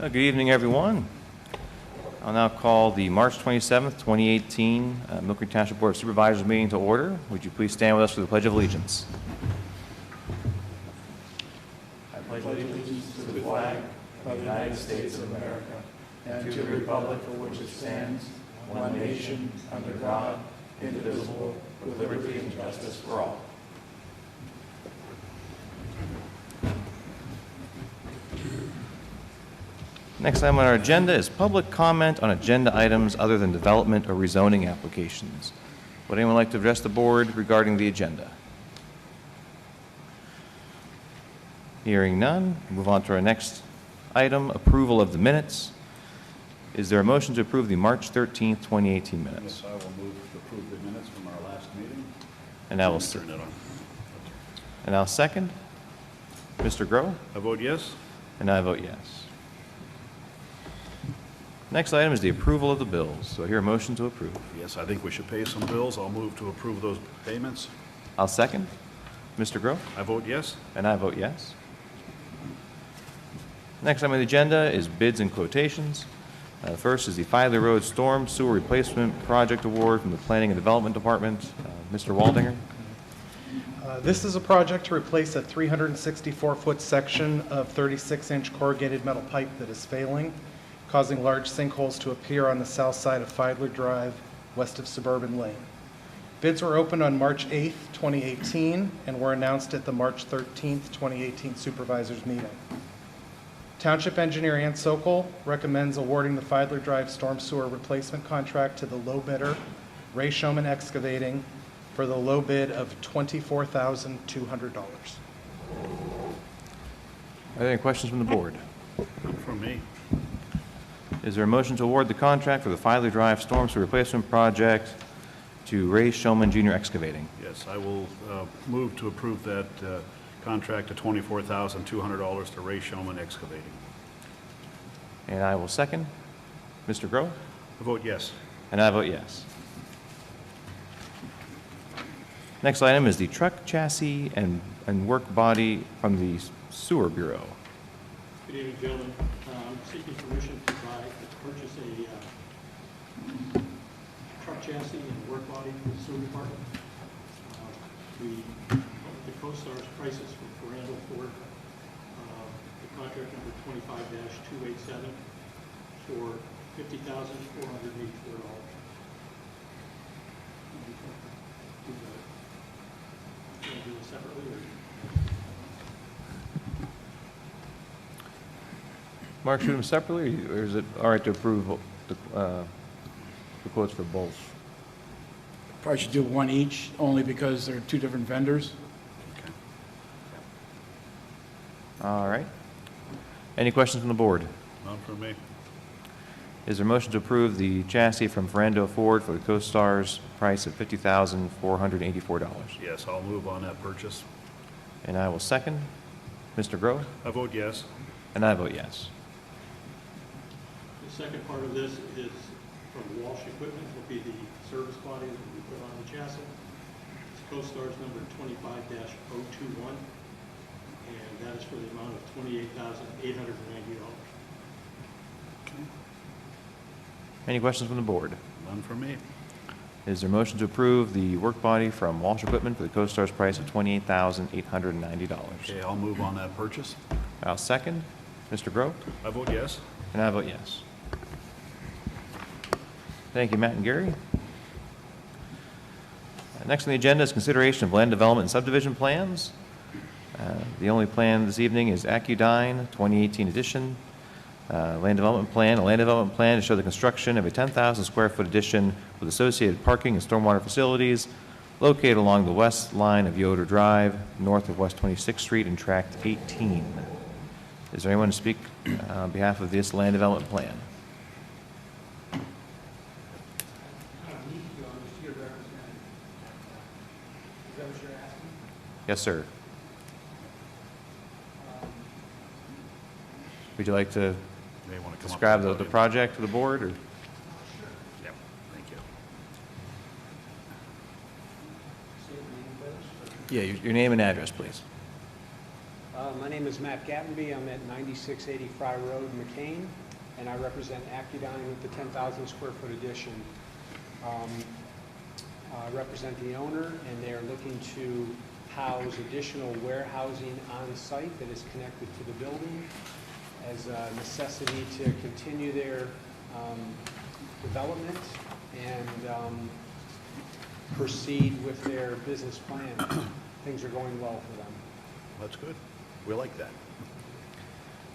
Good evening, everyone. I'll now call the March 27th, 2018 Millcreek Township Board of Supervisors meeting to order. Would you please stand with us for the Pledge of Allegiance? I pledge allegiance to the flag of the United States of America and to the republic for which it stands, one nation, under God, indivisible, with liberty and justice for all. Next item on our agenda is public comment on agenda items other than development or rezoning applications. Would anyone like to address the board regarding the agenda? Hearing none, we'll move on to our next item, approval of the minutes. Is there a motion to approve the March 13th, 2018 minutes? Yes, I will move to approve the minutes from our last meeting. And I will turn it on. And I'll second. Mr. Groh? I vote yes. And I vote yes. Next item is the approval of the bills. So I hear a motion to approve. Yes, I think we should pay some bills. I'll move to approve those payments. I'll second. Mr. Groh? I vote yes. And I vote yes. Next item on the agenda is bids and quotations. First is the Filey Road Storm Sewer Replacement Project Award from the Planning and Development Department. Mr. Waldinger? This is a project to replace a 364-foot section of 36-inch corrugated metal pipe that is failing, causing large sinkholes to appear on the south side of Fiedler Drive, west of Suburban Lane. Bids were opened on March 8th, 2018, and were announced at the March 13th, 2018 Supervisors meeting. Township Engineer Ann Sokol recommends awarding the Fiedler Drive storm sewer replacement contract to the low bidder, Ray Showman Excavating, for the low bid of $24,200. Are there any questions from the board? None from me. Is there a motion to award the contract for the Filey Drive Storm Sewer Replacement Project to Ray Showman Jr. Excavating? Yes, I will move to approve that contract of $24,200 to Ray Showman Excavating. And I will second. Mr. Groh? I vote yes. And I vote yes. Next item is the truck chassis and work body from the Sewer Bureau. Good evening, gentlemen. I'm seeking permission to purchase a truck chassis and work body for the sewer department. The CoStar's prices from Ferrando Ford, the contract number 25-287 for $50,484. Do it separately or? Mark, shoot them separately, or is it all right to approve the quotes for both? Probably should do one each, only because they're two different vendors. Okay. All right. Any questions from the board? None from me. Is there a motion to approve the chassis from Ferrando Ford for the CoStar's price of $50,484? Yes, I'll move on that purchase. And I will second. Mr. Groh? I vote yes. And I vote yes. The second part of this is from Walsh Equipment, will be the service body that we put on the chassis. It's CoStar's number 25-021, and that is for the amount of $28,890. Okay. Any questions from the board? None from me. Is there a motion to approve the work body from Walsh Equipment for the CoStar's price of $28,890? Okay, I'll move on that purchase. I'll second. Mr. Groh? I vote yes. And I vote yes. Thank you, Matt and Gary. Next on the agenda is consideration of land development and subdivision plans. The only plan this evening is Accudyne 2018 edition. Land development plan. A land development plan to show the construction of a 10,000 square foot addition with associated parking and stormwater facilities located along the west line of Yoder Drive, north of West 26th Street in Tract 18. Is there anyone to speak on behalf of this land development plan? Yes, sir. Would you like to You may want to come describe up the to podium. project to the board? Or? Yep, thank you. Yeah, your name and address, please. My name is Matt Gattenby. I'm at 9680 Fry Road, McCain, and I represent Accudyne with the 10,000 square foot addition. I represent the owner, and they are looking to house additional warehousing on site that is connected to the building as a necessity to continue their development and proceed with their business plan. Things are going well for them. That's good. We like that.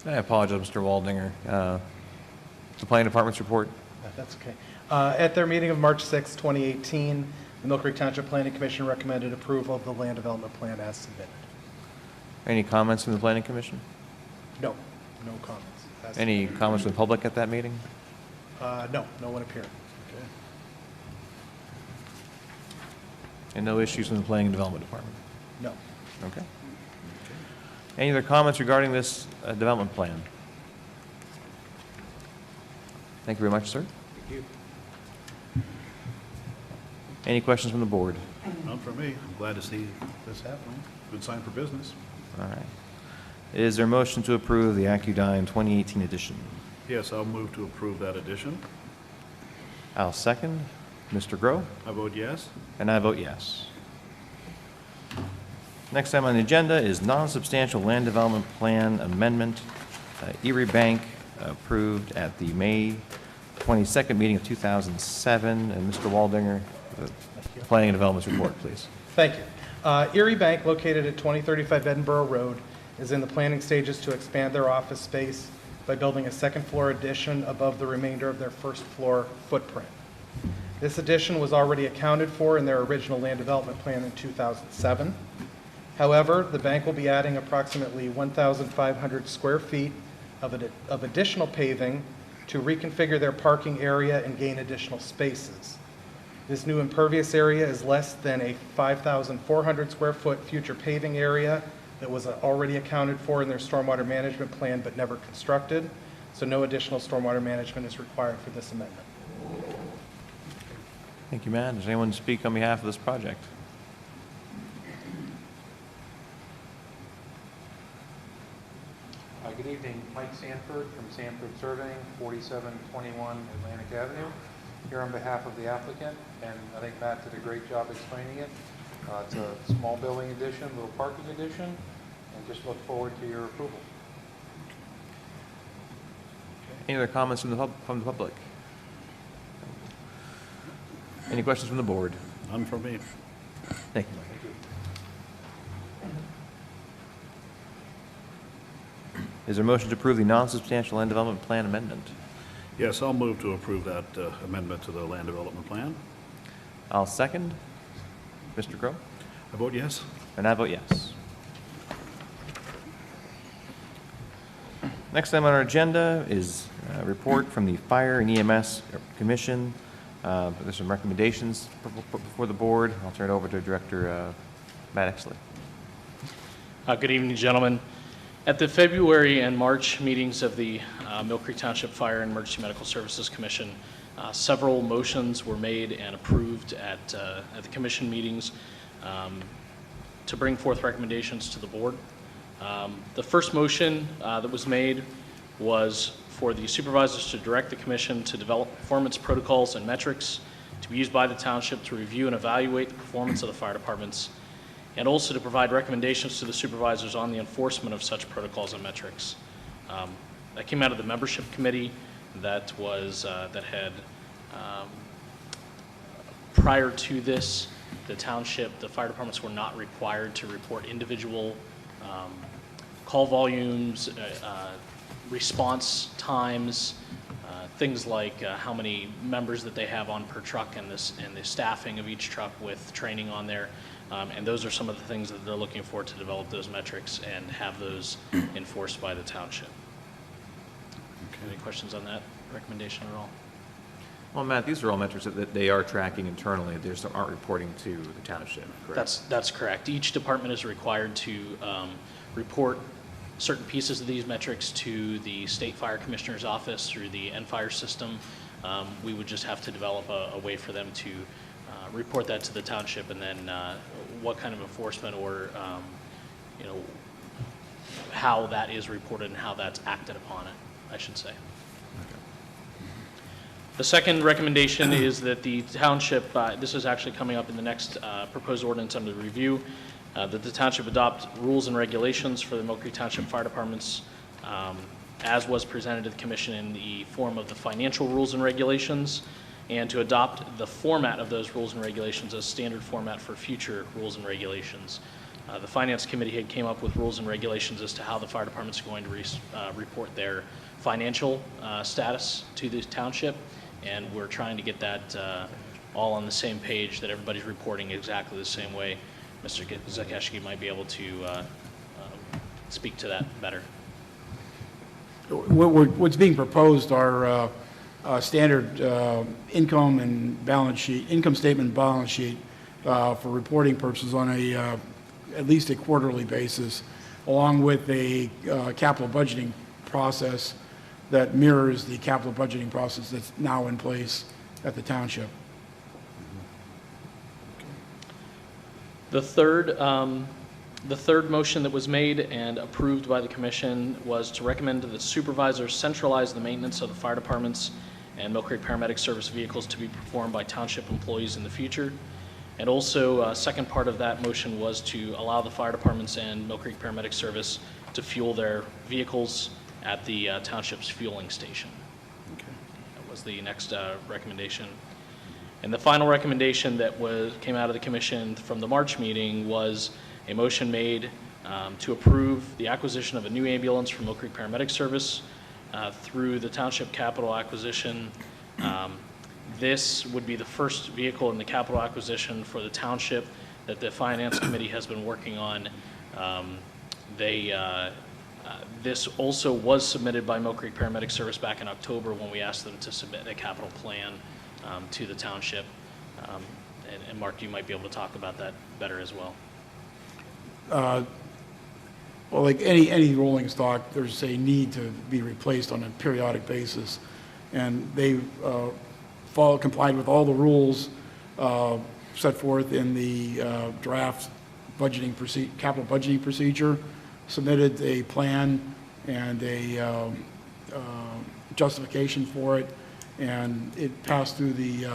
I apologize, Mr. Waldinger. The planning department's report. That's okay. At their meeting of March 6, 2018, the Millcreek Township Planning Commission recommended approval of the land development plan as submitted. Any comments from the planning commission? No, no comments. As Any submitted. comments from the public at that meeting? No, no one appeared. Okay. And no issues from the planning and development department? No. Okay. Any other comments regarding this development plan? Thank you very much, sir. Thank you. Any questions from the board? None for me. I'm glad to see this happening. Good sign for business. All right. Is there a motion to approve the Accudyne 2018 edition? Yes, I'll move to approve that addition. I'll second. Mr. Grow? I vote yes. And I vote yes. Next item on the agenda is non-substantial land development plan amendment. Erie Bank approved at the May 22nd meeting of 2007. And Mr. Waldinger, the planning and development report, please. Thank you. Erie Bank, located at 2035 Edinburgh Road, is in the planning stages to expand their office space by building a second-floor addition above the remainder of their first-floor footprint. This addition was already accounted for in their original land development plan in 2007. However, the bank will be adding approximately 1,500 square feet of additional paving to reconfigure their parking area and gain additional spaces. This new impervious area is less than a 5,400 square foot future paving area that was already accounted for in their stormwater management plan but never constructed, so no additional stormwater management is required for this amendment. Thank you, Matt. Does anyone speak on behalf of this project? Good evening, Mike Sanford from Sanford Surveying, 4721 Atlantic Avenue, here on behalf of the applicant, and I think Matt did a great job explaining it. It's a small building addition, little parking addition, and just look forward to your approval. Any other comments from the public? Any questions from the board? None for me. Thank you, Mike. Is there a motion to approve the non-substantial land development plan amendment? Yes, I'll move to approve that amendment to the land development plan. I'll second. Mr. Crow? I vote yes. And I vote yes. Next item on our agenda is a report from the Fire and EMS Commission. There's some recommendations before the board. I'll turn it over to Director Matt Exley. Good evening, gentlemen. At the February and March meetings of the Millcreek Township Fire and Emergency Medical Services Commission, several motions were made and approved at the commission meetings to bring forth recommendations to the board. The first motion that was made was for the supervisors to direct the commission to develop performance protocols and metrics to be used by the township to review and evaluate the performance of the fire departments, and also to provide recommendations to the supervisors on the enforcement of such protocols and metrics. That came out of the membership committee that was, that had, prior to this, the township, the fire departments were not required to report individual call volumes, response times, things like how many members that they have on per truck and the staffing of each truck with training on there. And those are some of the things that they're looking for to develop those metrics and have those enforced by the township. Any questions on that recommendation at all? Well, Matt, these are all metrics that they are tracking internally. They just aren't reporting to the township, correct? That's correct. Each department is required to report certain pieces of these metrics to the State Fire Commissioner's Office through the NFIRE system. We would just have to develop a way for them to report that to the township, and then what kind of enforcement or how that is reported and how that's acted upon it, I should say. The second recommendation is that the township, this is actually coming up in the next proposed ordinance under review, that the township adopt rules and regulations for the Millcreek Township Fire Departments as was presented to the commission in the form of the financial rules and regulations, and to adopt the format of those rules and regulations as standard format for future rules and regulations. The Finance Committee had came up with rules and regulations as to how the fire department's going to report their financial status to the township, and we're trying to get that all on the same page, that everybody's reporting exactly the same way. Mr. Zakeshki might be able to speak to that better. What's being proposed are standard income and balance sheet, income statement and balance sheet for reporting purposes on a at least a quarterly basis, along with a capital budgeting process that mirrors the capital budgeting process that's now in place at the township. The third motion that was made and approved by the commission was to recommend to the supervisors centralize the maintenance of the fire departments and Millcreek paramedic service vehicles to be performed by township employees in the future. And also, second part of that motion was to allow the fire departments and Millcreek paramedic service to fuel their vehicles at the township's fueling station. Okay. That was the next recommendation. And the final recommendation that came out of the commission from the March meeting was a motion made to approve the acquisition of a new ambulance from Millcreek Paramedic Service through the township capital acquisition. This would be the first vehicle in the capital acquisition for the township that the Finance Committee has been working on. This also was submitted by Millcreek Paramedic Service back in October when we asked them to submit a capital plan to the township. And Mark, you might be able to talk about that better as well. Well, like any rolling stock, there's a need to be replaced on a periodic basis, and they complied with all the rules set forth in the draft capital budgeting procedure, submitted a plan and a justification for it, and it passed through the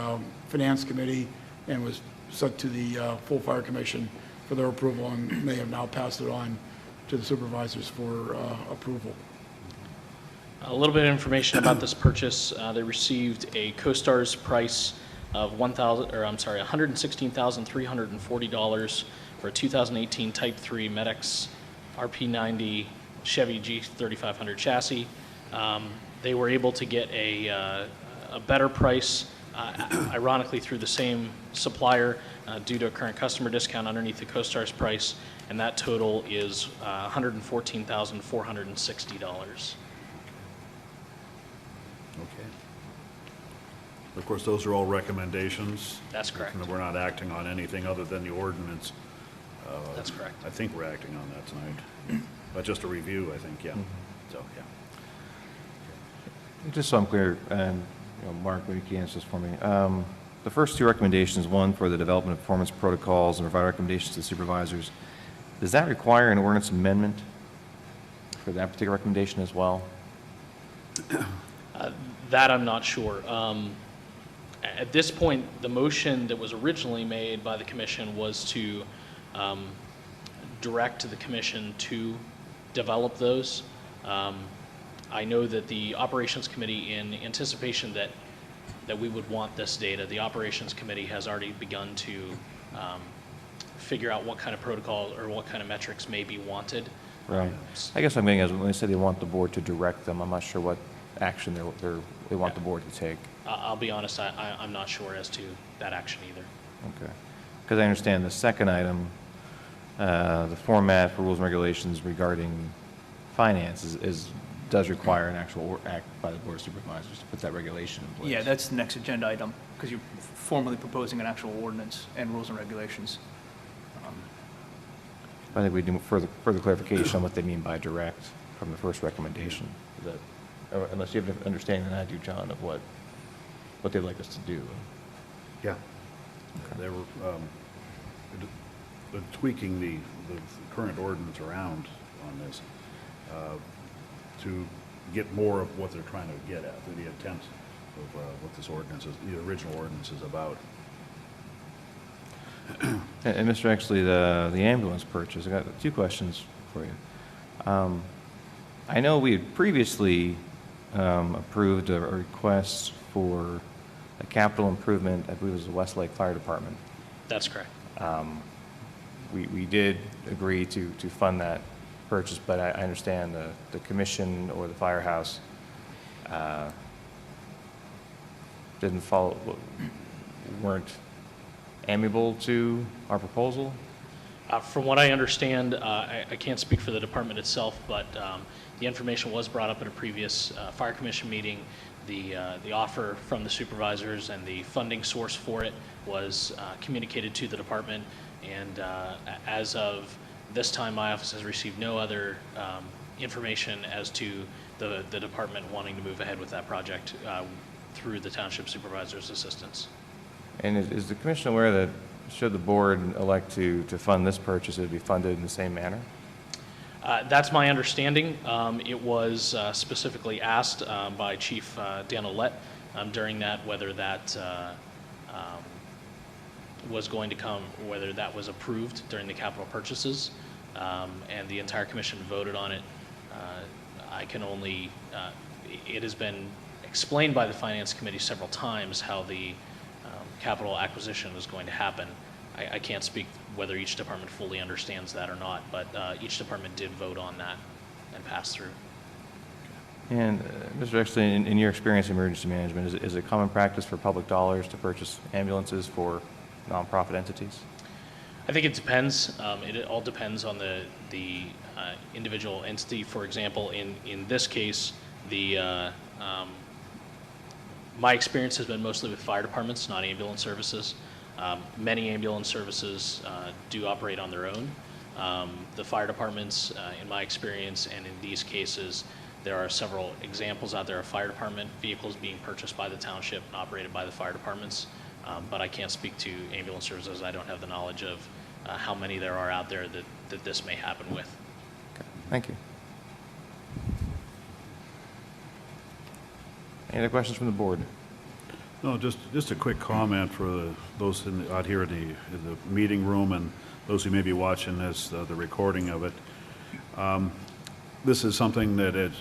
Finance Committee and was sent to the full Fire Commission for their approval, and they have now passed it on to the supervisors for approval. A little bit of information about this purchase. They received a CoStar's price of $116,340 for a 2018 Type 3 Medex RP90 Chevy G3500 chassis. They were able to get a better price, ironically through the same supplier, due to a current customer discount underneath the CoStar's price, and that total is $114,460. Okay. Of course, those are all recommendations. That's correct. And we're not acting on anything other than the ordinance. That's correct. I think we're acting on that tonight. But just a review, I think, yeah. So, yeah. Just so I'm clear, and Mark, maybe you can answer this for me. The first two recommendations, one for the development of performance protocols and provide recommendations to the supervisors, does that require an ordinance amendment for that particular recommendation as well? That I'm not sure. At this point, the motion that was originally made by the commission was to direct the commission to develop those. I know that the Operations Committee, in anticipation that we would want this data, the Operations Committee has already begun to figure out what kind of protocol or what kind of metrics may be wanted. Right. I guess I'm getting is when they say they want the board to direct them, I'm not sure what action they want the board to take. I'll be honest, I'm not sure as to that action either. Okay. Because I understand the second item, the format for rules and regulations regarding finance does require an actual act by the Board of Supervisors to put that regulation in place. Yeah, that's the next agenda item, because you're formally proposing an actual ordinance and rules and regulations. I think we need further clarification on what they mean by direct from the first recommendation. Unless you have an understanding than I do, John, of what they'd like us to do. Yeah. They were tweaking the current ordinance around on this. to get more of what they're trying to get at, the intent of what this ordinance is, the original ordinance is about. And Mr. Exley, the ambulance purchase, I got two questions for you. I know we had previously approved a request for a capital improvement, I believe it was the Westlake Fire Department. That's correct. We did agree to fund that purchase, but I understand the commission or the firehouse didn't follow, weren't amiable to our proposal. From what I understand, I can't speak for the department itself, but the information was brought up at a previous fire commission meeting. The offer from the supervisors and the funding source for it was communicated to the department, and as of this time, my office has received no other information as to the department wanting to move ahead with that project through the township supervisor's assistance. And is the commission aware that should the board elect to fund this purchase, it would be funded in the same manner? That's my understanding. It was specifically asked by Chief Dan Ouellette during that whether that was going to come, whether that was approved during the capital purchases, and the entire commission voted on it. I can only, it has been explained by the Finance Committee several times how the capital acquisition is going to happen. I can't speak whether each department fully understands that or not, but each department did vote on that and pass through. And Mr. Exley, in your experience in emergency management, is it common practice for public dollars to purchase ambulances for nonprofit entities? I think it depends. It all depends on the individual entity. For example, in this case, my experience has been mostly with fire departments, not ambulance services. Many ambulance services do operate on their own. The fire departments, in my experience, and in these cases, there are several examples out there of fire department vehicles being purchased by the township and operated by the fire departments. But I can't speak to ambulance services. I don't have the knowledge of how many there are out there that this may happen with. Okay. Thank you. Any other questions from the board? No, just a quick comment for those out here in the meeting room and those who may be watching this, the recording of it. This is something that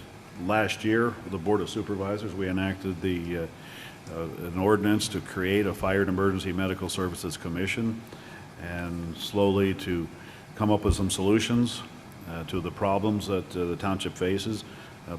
last year, the Board of Supervisors, we enacted an ordinance to create a Fire and Emergency Medical Services Commission and slowly to come up with some solutions to the problems that the township faces,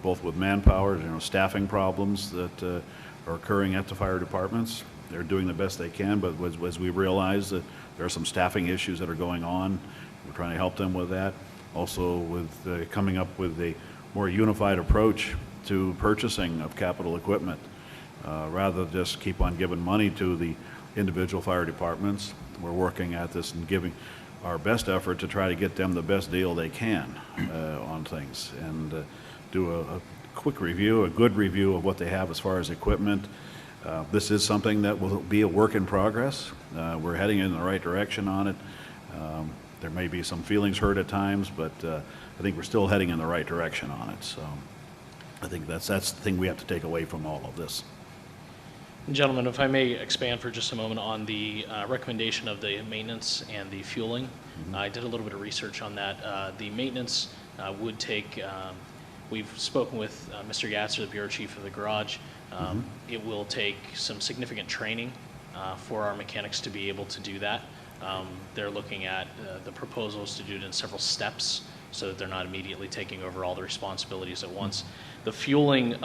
both with manpower, staffing problems that are occurring at the fire departments. They're doing the best they can, but as we realize that there are some staffing issues that are going on, we're trying to help them with that. Also with coming up with a more unified approach to purchasing of capital equipment. Rather than just keep on giving money to the individual fire departments, we're working at this and giving our best effort to try to get them the best deal they can on things, and do a quick review, a good review of what they have as far as equipment. This is something that will be a work in progress. We're heading in the right direction on it. There may be some feelings hurt at times, but I think we're still heading in the right direction on it. So I think that's the thing we have to take away from all of this. Gentlemen, if I may expand for just a moment on the recommendation of the maintenance and the fueling. Mm-hmm. I did a little bit of research on that. The maintenance would take, we've spoken with Mr. Yatzer, the bureau chief of the garage. Mm-hmm. It will take some significant training for our mechanics to be able to do that. They're looking at the proposals to do it in several steps so that they're not immediately taking over all the responsibilities at once. The fueling,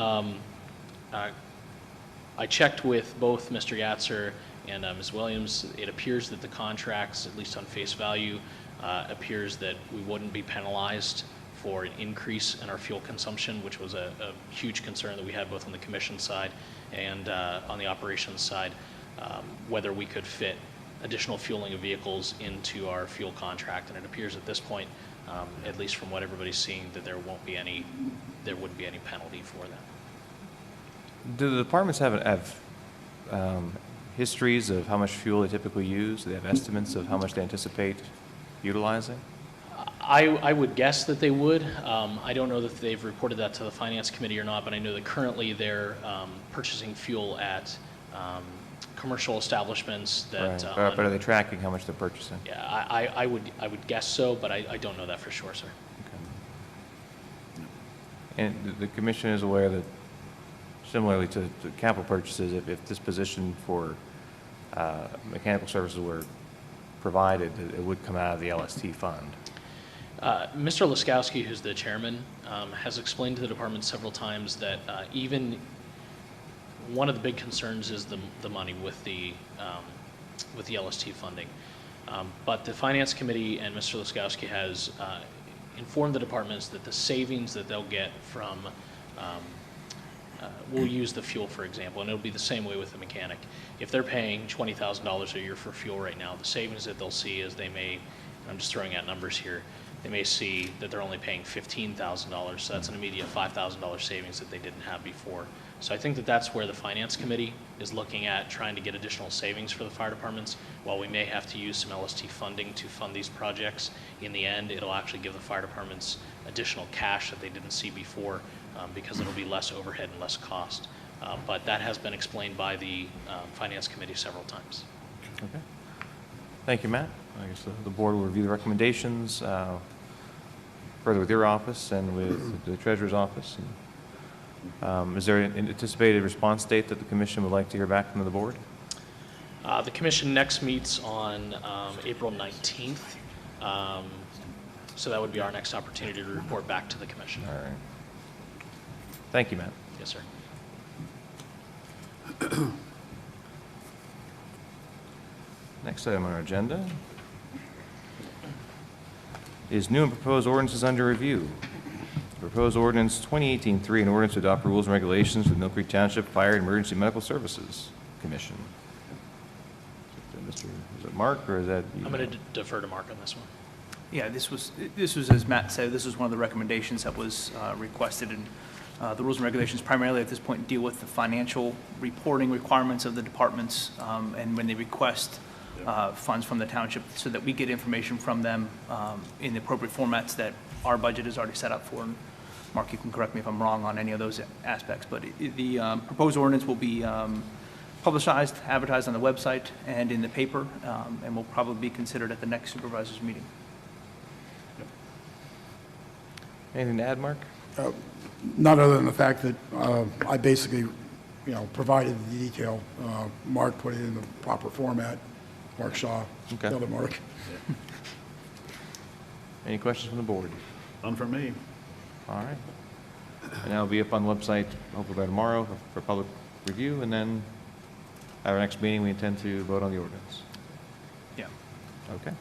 I checked with both Mr. Yatzer and Ms. Williams. It appears that the contracts, at least on face value, appears that we wouldn't be penalized for an increase in our fuel consumption, which was a huge concern that we had both on the commission side and on the operations side, whether we could fit additional fueling of vehicles into our fuel contract. And it appears at this point, at least from what everybody's seeing, that there wouldn't be any penalty for that. Do the departments have histories of how much fuel they typically use? Do they have estimates of how much they anticipate utilizing? I would guess that they would. I don't know that they've reported that to the Finance Committee or not, but I know that currently they're purchasing fuel at commercial establishments that. Right. But are they tracking how much they're purchasing? Yeah, I would guess so, but I don't know that for sure, sir. And the commission is aware that similarly to capital purchases, if this position for mechanical services were provided, it would come out of the LST fund. Mr. Laskowski, who's the chairman, has explained to the department several times that even one of the big concerns is the money with the LST funding. But the Finance Committee and Mr. Laskowski has informed the departments that the savings that they'll get from, we'll use the fuel, for example, and it'll be the same way with the mechanic. If they're paying $20,000 a year for fuel right now, the savings that they'll see is they may, I'm just throwing out numbers here, they may see that they're only paying $15,000, so that's an immediate $5,000 savings that they didn't have before. So I think that that's where the Finance Committee is looking at trying to get additional savings for the fire departments. While we may have to use some LST funding to fund these projects, in the end, it'll actually give the fire departments additional cash that they didn't see before because it'll be less overhead and less cost. But that has been explained by the Finance Committee several times. Okay. Thank you, Matt. I guess the board will review the recommendations further with your office and with the treasurer's office. Is there an anticipated response date that the commission would like to hear back from the board? The commission next meets on April 19th. So that would be our next opportunity to report back to the commission. All right. Thank you, Matt. Yes, sir. Next item on our agenda is new and proposed ordinances under review. Proposed ordinance 2018-3, an ordinance to adopt rules and regulations for the Millcreek Township Fire and Emergency Medical Services Commission. Is it Mark or is that you? I'm going to defer to Mark on this one. Yeah, this was, as Matt said, this was one of the recommendations that was requested, and the rules and regulations primarily at this point deal with the financial reporting requirements of the departments, and when they request funds from the township, so that we get information from them in the appropriate formats that our budget is already set up for. And Mark, you can correct me if I'm wrong on any of those aspects, but the proposed ordinance will be publicized, advertised on the website and in the paper, and will probably be considered at the next supervisors meeting. Anything to add, Mark? Not other than the fact that I basically, provided the detail. Mark put it in the proper format. Mark Shaw, Okay. the other Mark. Any questions from the board? None from me. All right. And that'll be up on the website hopefully by tomorrow for public review, and then at our next meeting, we intend to vote on the ordinance. Yeah. Okay.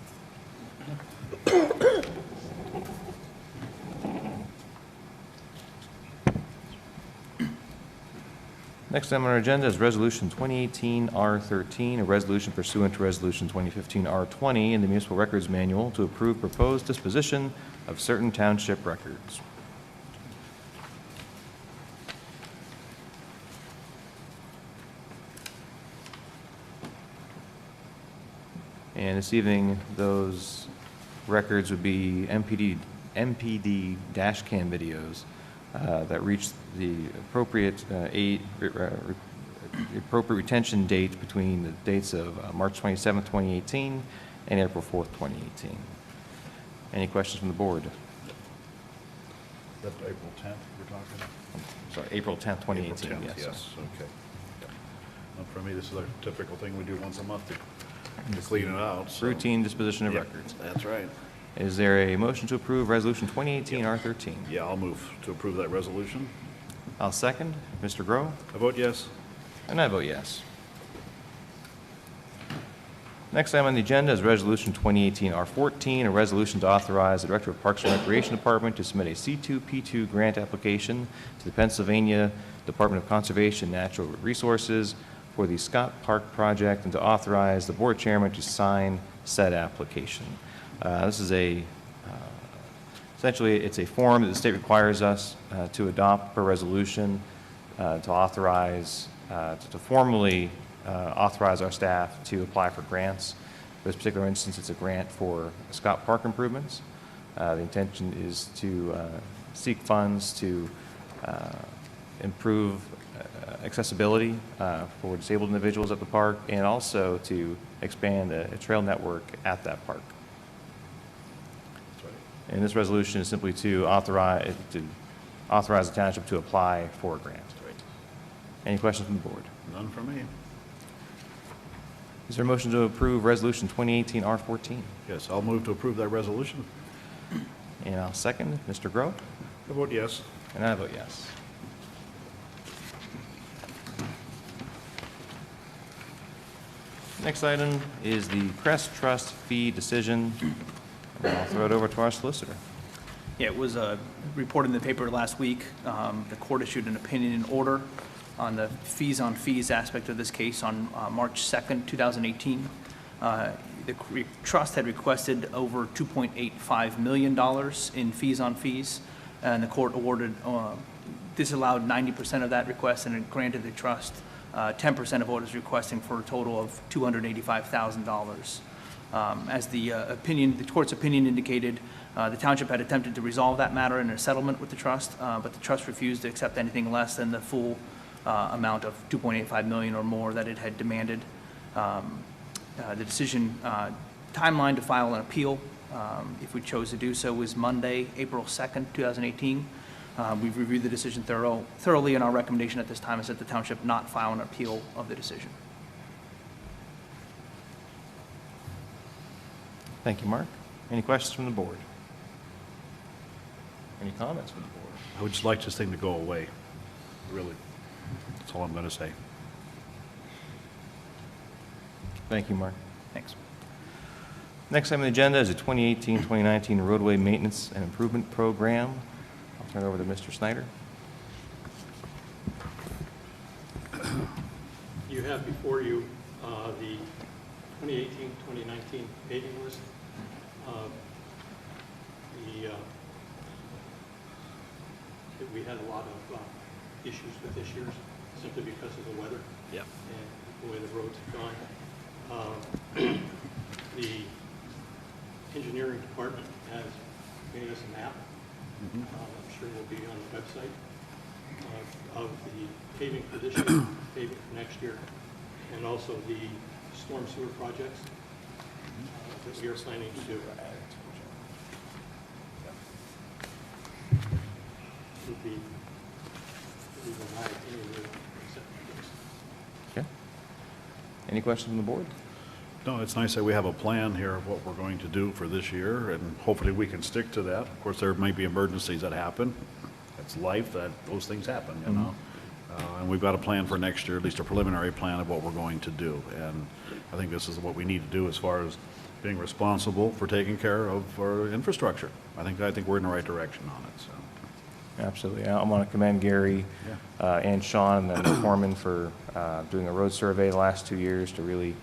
Next item on our agenda is Resolution 2018-R13, a resolution pursuant to Resolution 2015-R20 in the Municipal Records Manual to approve proposed disposition of certain township records. And this evening, those records would be MPD dash cam videos that reached the appropriate appropriate retention date between the dates of March 27th, 2018 and April 4th, 2018. Any questions from the board? That's April 10th we're talking? Sorry, April 10th, 2018, April 10th, yes. yes, okay. Not for me, this is a typical thing we do once a month to clean it out. so- Routine disposition of Yep, records. That's right. Is there a motion to approve Resolution 2018-R13? Yeah, I'll move to approve that resolution. I'll second. Mr. Groh? I vote yes. And I vote yes. Next item on the agenda is Resolution 2018-R14, a resolution to authorize the Director of Parks and Recreation Department to submit a C2P2 grant application to the Pennsylvania Department of Conservation and Natural Resources for the Scott Park project and to authorize the board chairman to sign said application. This is essentially it's a form that the state requires us to adopt per resolution to authorize, to formally authorize our staff to apply for grants. For this particular instance, it's a grant for Scott Park improvements. The intention is to seek funds to improve accessibility for disabled individuals at the park, and also to expand a trail network at that park. And this resolution is simply to authorize the township to apply for a grant. Any questions from the board? None from me. Is there a motion to approve Resolution 2018 R14? Yes, I'll move to approve that resolution. And I'll second. Mr. Groh? I vote yes. And I vote yes. Next item is the Crest Trust fee decision. And I'll throw it over to our solicitor. Yeah, it was reported in the paper last week. The court issued an opinion and order on the fees aspect of this case on March 2nd, 2018. The trust had requested over $2.85 million in fees, and the court awarded, disallowed 90% of that request, and it granted the trust 10% of what it was requesting, for a total of $285,000. As the court's opinion indicated, the township had attempted to resolve that matter in a settlement with the trust, but the trust refused to accept anything less than the full amount of $2.85 million or more that it had demanded. The decision timeline to file an appeal, if we chose to do so, was Monday, April 2nd, 2018. We've reviewed the decision thoroughly, and our recommendation at this time is that the township not file an appeal of the decision. Thank you, Mark. Any questions from the board? Any comments from the board? I would just like this thing to go away, really. That's all I'm going to say. Thank you, Mark. Thanks. Next item on the agenda is a 2018-2019 roadway maintenance and improvement program. I'll turn it over to Mr. Snyder. You have before you the 2018-2019 paving list. We had a lot of issues with this year simply because of the weather. Yep. And the way the roads have gone. The engineering department has made us a map. I'm sure will be on the website of the paving for this year, paving for next year, and also the storm sewer projects that we are planning to do. Would be my opinion, except for this. Okay. Any questions from the board? No, it's nice that we have a plan here of what we're going to do for this year, and hopefully we can stick to that. Of course, there might be emergencies that happen. It's life, that those things happen, you know. And we've got a plan for next year, at least a preliminary plan of what we're going to do. And I think this is what we need to do as far as being responsible for taking care of our infrastructure. I think we're in the right direction on it, so. Absolutely. I want to commend Gary and Sean and the foreman for doing a road survey the last 2 years to really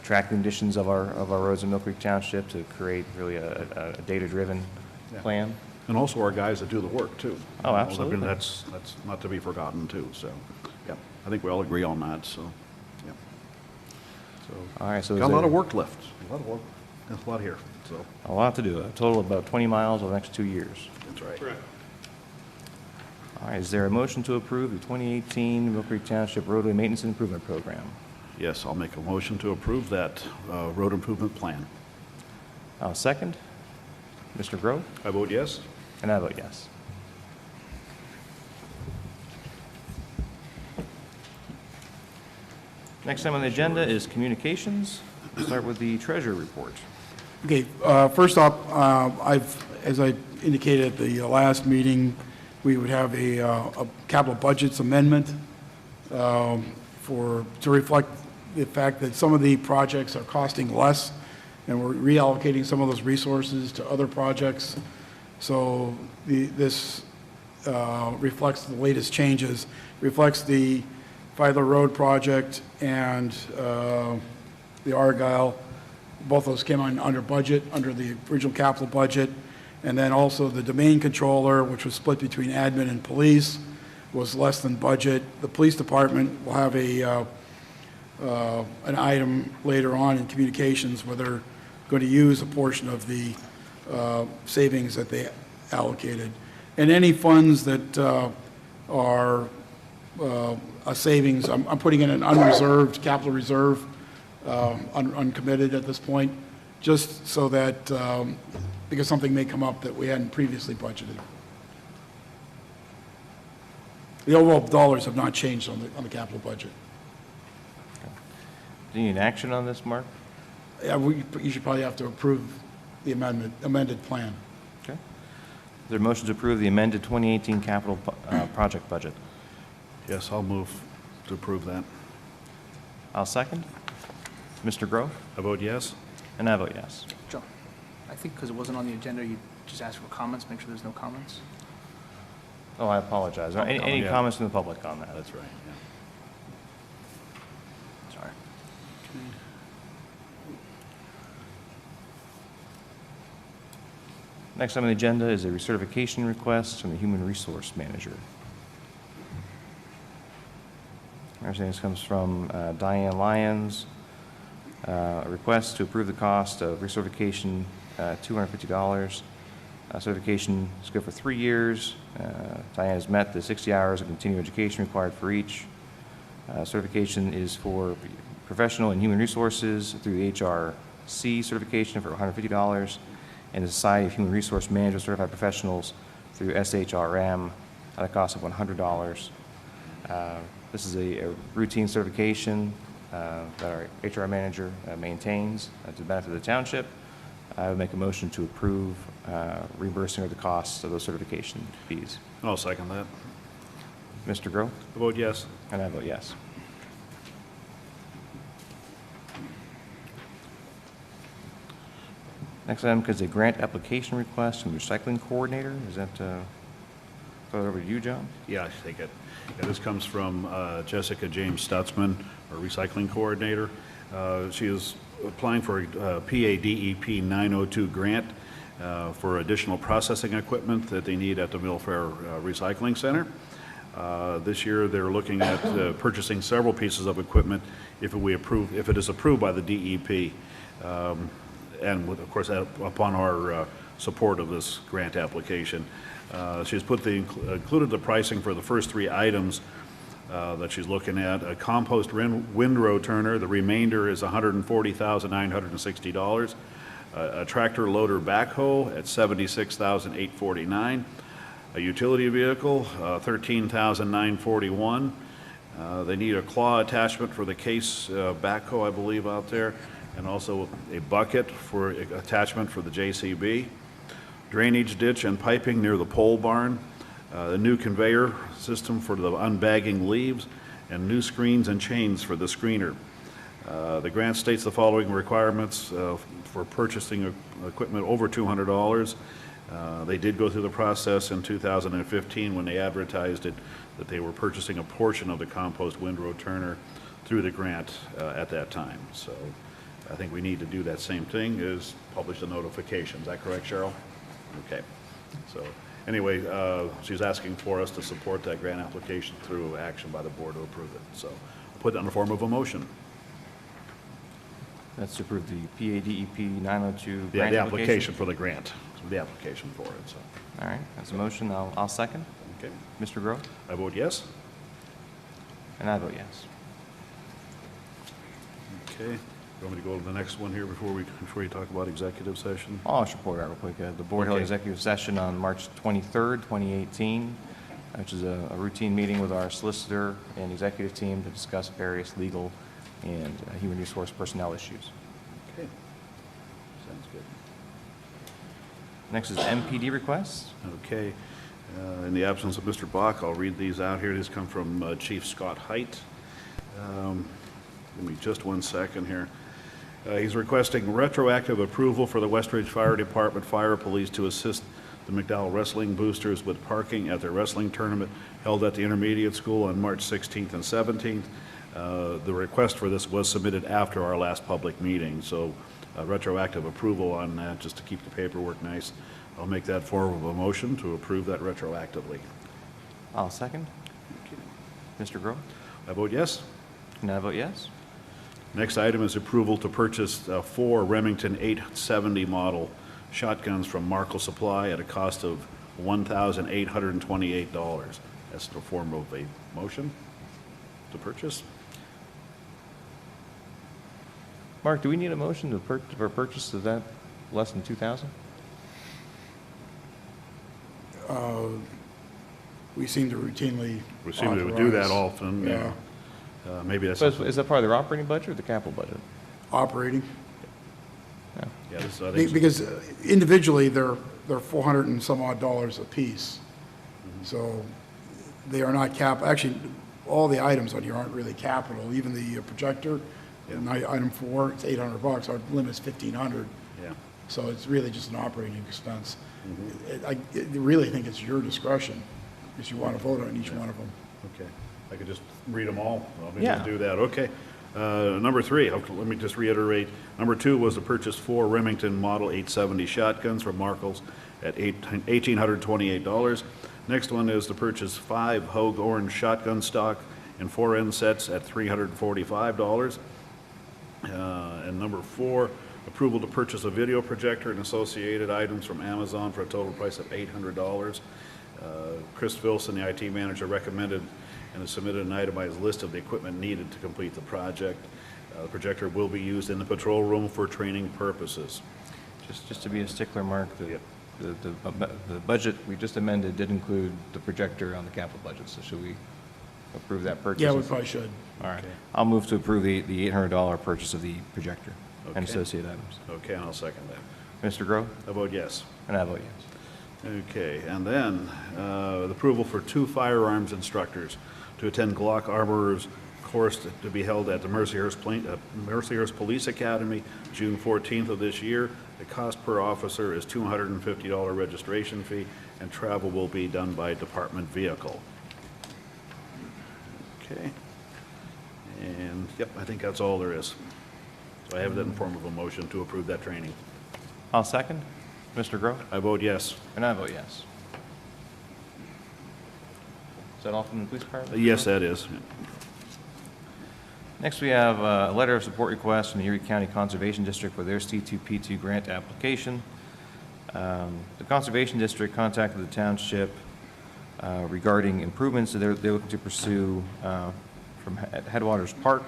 track the conditions of our roads in Millcreek Township, to create really a data-driven plan. And also our guys that do the work, too. Oh, absolutely. I mean, that's not to be forgotten, too, so, yeah. I think we all agree on that, so, yeah. So, All right, so is got a lot there- of work left, a lot of work, there's a lot here, so, A lot to do. A total of about 20 miles over the next 2 years. that's right. Correct. All right, is there a motion to approve the 2018 Millcreek Township Roadway Maintenance and Improvement Program? Yes, I'll make a motion to approve that road improvement plan. I'll second. Mr. Groh? I vote yes. And I vote yes. Next item on the agenda is communications. We'll start with the treasurer report. Okay, first up, as I indicated at the last meeting, we would have a capital budgets amendment to reflect the fact that some of the projects are costing less, and we're reallocating some of those resources to other projects. So this reflects the latest changes, reflects the Filer Road project and the Argyle. Both those came on under budget, under the original capital budget. And then also the domain controller, which was split between admin and police, was less than budget. The police department will have an item later on in communications where they're going to use a portion of the savings that they allocated. And any funds that are a savings, I'm putting in an unreserved capital reserve, uncommitted at this point, just so that, because something may come up that we hadn't previously budgeted. The overall dollars have not changed on the capital budget. Do you need action on this, Mark? Yeah, you should probably have to approve the amended plan. Okay. Is there a motion to approve the amended 2018 capital project budget? Yes, I'll move to approve that. I'll second. Mr. Grove? I vote yes. And I vote yes. John, I think because it wasn't on the agenda, you just asked for comments, make sure there's no comments. Oh, I apologize. Any yeah. comments from the public on that? That's right, yeah. Sorry. Next on the agenda is a recertification request from the Human Resource Manager. I understand this comes from Diane Lyons. A request to approve the cost of recertification, $250. Certification is good for 3 years. Diane has met the 60 hours of continuing education required for each. Certification is for professional and human resources through the HRC certification for $150, and the Society of Human Resource Management Certified Professionals through SHRM at a cost of $100. This is a routine certification that our HR manager maintains to the benefit of the township. I would make a motion to approve reimbursing of the costs of those certification fees. I'll second that. Mr. Grove? I vote yes. And I vote yes. Next item is a grant application request from the recycling coordinator. Is that, throw it over to you, John? Yeah, I take it. Yeah, this comes from Jessica James Stutzman, our recycling coordinator. She is applying for a PADEP 902 grant for additional processing equipment that they need at the Mill Fair Recycling Center. This year, they're looking at purchasing several pieces of equipment if it is approved by the DEP, and with, of course, upon our support of this grant application. She's included the pricing for the first 3 items that she's looking at. A compost windrow turner, the remainder is $140,960. A tractor loader backhoe at $76,849. A utility vehicle, $13,941. They need a claw attachment for the case backhoe, I believe, out there, and also a bucket for attachment for the JCB. Drainage ditch and piping near the pole barn. A new conveyor system for the unbagging leaves, and new screens and chains for the screener. The grant states the following requirements for purchasing equipment over $200. They did go through the process in 2015 when they advertised it, that they were purchasing a portion of the compost windrow turner through the grant at that time. So I think we need to do that same thing, is publish the notification. Is that correct, Cheryl? Okay. So anyway, she's asking for us to support that grant application through action by the board to approve it. So I'll put it in the form of a motion. That's to approve the PADEP 902 Yeah, grant the application for the grant, the application for it, so. All right, that's a motion. I'll second. Okay. Mr. Grove? I vote yes. And I vote yes. Okay. You want me to go to the next one here before you talk about executive session? I'll just report out real quick. The board held Okay. executive session on March 23rd, 2018, which is a routine meeting with our solicitor and executive team to discuss various legal and human resource personnel issues. Okay. Sounds good. Next is MPD requests. Okay. In the absence of Mr. Bach, I'll read these out here. These come from Chief Scott Height. Give me just 1 second here. He's requesting retroactive approval for the Westridge Fire Department Fire Police to assist the McDowell Wrestling Boosters with parking at their wrestling tournament held at the intermediate school on March 16th and 17th. The request for this was submitted after our last public meeting, so retroactive approval on that, just to keep the paperwork nice. I'll make that form of a motion to approve that retroactively. I'll second. Mr. Grove? I vote yes. And I vote yes. Next item is approval to purchase 4 Remington 870 model shotguns from Markle Supply at a cost of $1,828. That's the form of a motion to purchase. Mark, do we need a motion for purchase? Is that less than 2,000? We seem to routinely We seem to do that authorize, often. Yeah, Maybe that's, So is that part of their operating budget or the capital budget? operating. yeah, this, I think, Because individually, they're 400 and some odd dollars a piece. So they are not actually, all the items on here aren't really capital. Even the projector, and item 4, it's $800. Our limit is $1,500. yeah. So it's really just an operating expense. I really think it's your discretion, if you want to vote on each one of them. Okay, I could just read them all. Let me Yeah. just do that, okay. Number 3, let me just reiterate. Number 2 was to purchase 4 Remington Model 870 shotguns from Markles at $1,828. Next one is to purchase 5 Hogue Orange shotgun stock in 4 end sets at $345. And number 4, approval to purchase a video projector and associated items from Amazon for a total price of $800. Chris Filson, the IT manager, recommended and has submitted an itemized list of the equipment needed to complete the project. The projector will be used in the patrol room for training purposes. Just to be a stickler, Mark, the budget we just amended did include the projector on the capital budget, so should we approve that purchase? Yeah, we probably should. All right. I'll move to approve the $800 purchase of the projector and Okay. associated items. Okay, and I'll second that. Mr. Grove? I vote yes. And I vote yes. Okay, and then the approval for 2 firearms instructors to attend Glock Armorer's course to be held at the Mercyhurst Police Academy, June 14th of this year. The cost per officer is $250 registration fee, and travel will be done by department vehicle. Okay. And, yep, I think that's all there is. So I have that in form of a motion to approve that training. I'll second. Mr. Grove? I vote yes. And I vote yes. Is that all from the police department? Yes, that is. Next, we have a letter of support request from the Erie County Conservation District for their C2P2 grant application. The Conservation District contacted the township regarding improvements that they're looking to pursue at Headwaters Park,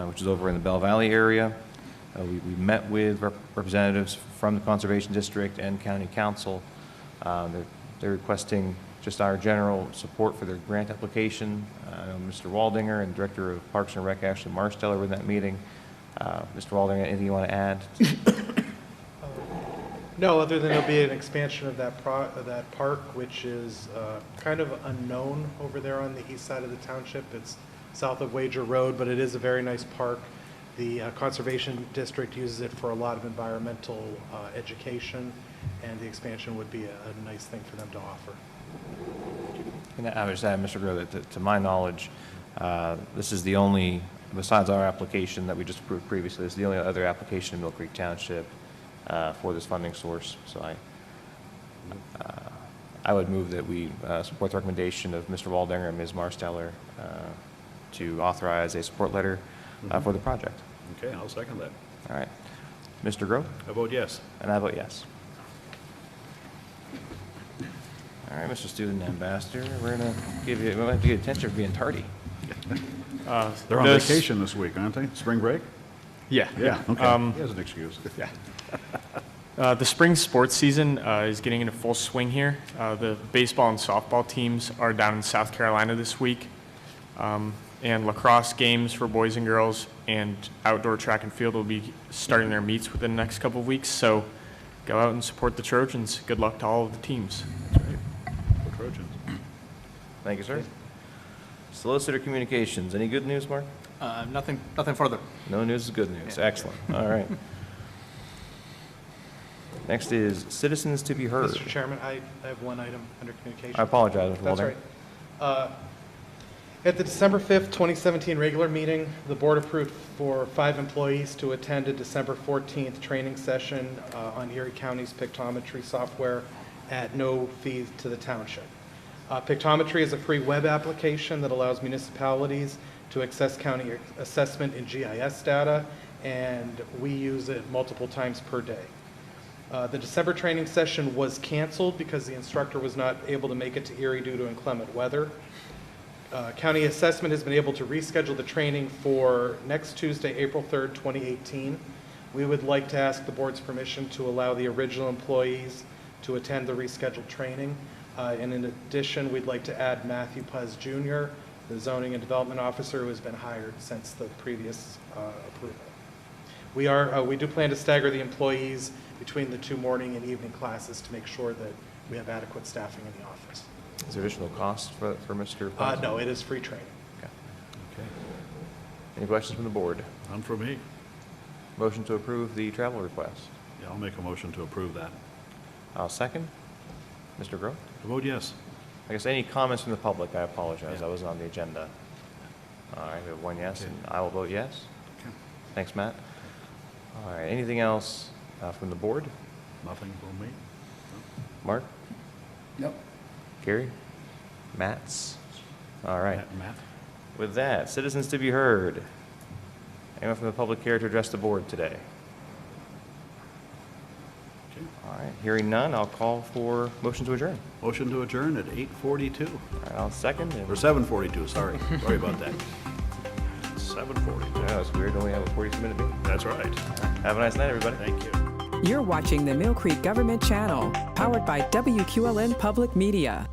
which is over in the Bell Valley area. We met with representatives from the Conservation District and County Council. They're requesting just our general support for their grant application. Mr. Waldinger and Director of Parks and Rec, Ashley Marsteller, were in that meeting. Mr. Waldinger, anything you want to add? No, other than it'll be an expansion of that park, which is kind of unknown over there on the east side of the township. It's south of Wager Road, but it is a very nice park. The Conservation District uses it for a lot of environmental education, and the expansion would be a nice thing for them to offer. And I would just add, Mr. Grove, that to my knowledge, this is the only, besides our application that we just approved previously, this is the only other application in Millcreek Township for this funding source. So I would move that we support the recommendation of Mr. Waldinger and Ms. Marsteller to authorize a support letter for the project. Okay, I'll second that. All right. Mr. Grove? I vote yes. And I vote yes. All right, Mr. Student Ambassador, we're going to give you, we might have to get attention for being tardy. They're on vacation this week, aren't they? Spring break? Yeah. Yeah, okay. He has an excuse. Yeah. The spring sports season is getting into full swing here. The baseball and softball teams are down in South Carolina this week. And lacrosse games for boys and girls and outdoor track and field will be starting their meets within the next couple of weeks. So go out and support the Trojans. Good luck to all of the teams. That's right. The Trojans. Thank you, sir. Solicitor Communications, any good news, Mark? Nothing further. No news is good news. Yeah. Excellent. All right. Next is citizens to be heard. Mr. Chairman, I have one item under communication. I apologize, Mr. That's Waldinger. right. At the December 5th, 2017 regular meeting, the board approved for 5 employees to attend a December 14th training session on Erie County's pictometry software at no fee to the township. Pictometry is a free web application that allows municipalities to access county assessment and GIS data, and we use it multiple times per day. The December training session was canceled because the instructor was not able to make it to Erie due to inclement weather. County Assessment has been able to reschedule the training for next Tuesday, April 3rd, 2018. We would like to ask the board's permission to allow the original employees to attend the rescheduled training. And in addition, we'd like to add Matthew Puz Jr., the zoning and development officer who has been hired since the previous approval. We do plan to stagger the employees between the 2 morning and evening classes to make sure that we have adequate staffing in the office. Is there additional cost for Mr. Paz? No, it is free training. Okay. Okay. Any questions from the board? None for me. Motion to approve the travel request. Yeah, I'll make a motion to approve that. I'll second. Mr. Groh? I vote yes. I guess any comments from the public? I apologize, Yeah. that wasn't on the agenda. All right, we have 1 yes, Okay. and I will vote yes. Okay. Thanks, Matt. All right, anything else from the board? Nothing from me? Mark? Yep. Gary? Matts? All right. Matt? With that, citizens to be heard. Anyone from the public care to address the board today? Okay. All right, hearing none, I'll call for motion to adjourn. Motion to adjourn at 8:42, All right, I'll second. or 7:42, sorry. Sorry about that. 7:42. Yeah, it's weird, we only have a 42-minute meeting. That's right. Have a nice night, everybody. Thank you. You're watching the Millcreek Government Channel, powered by WQLN Public Media.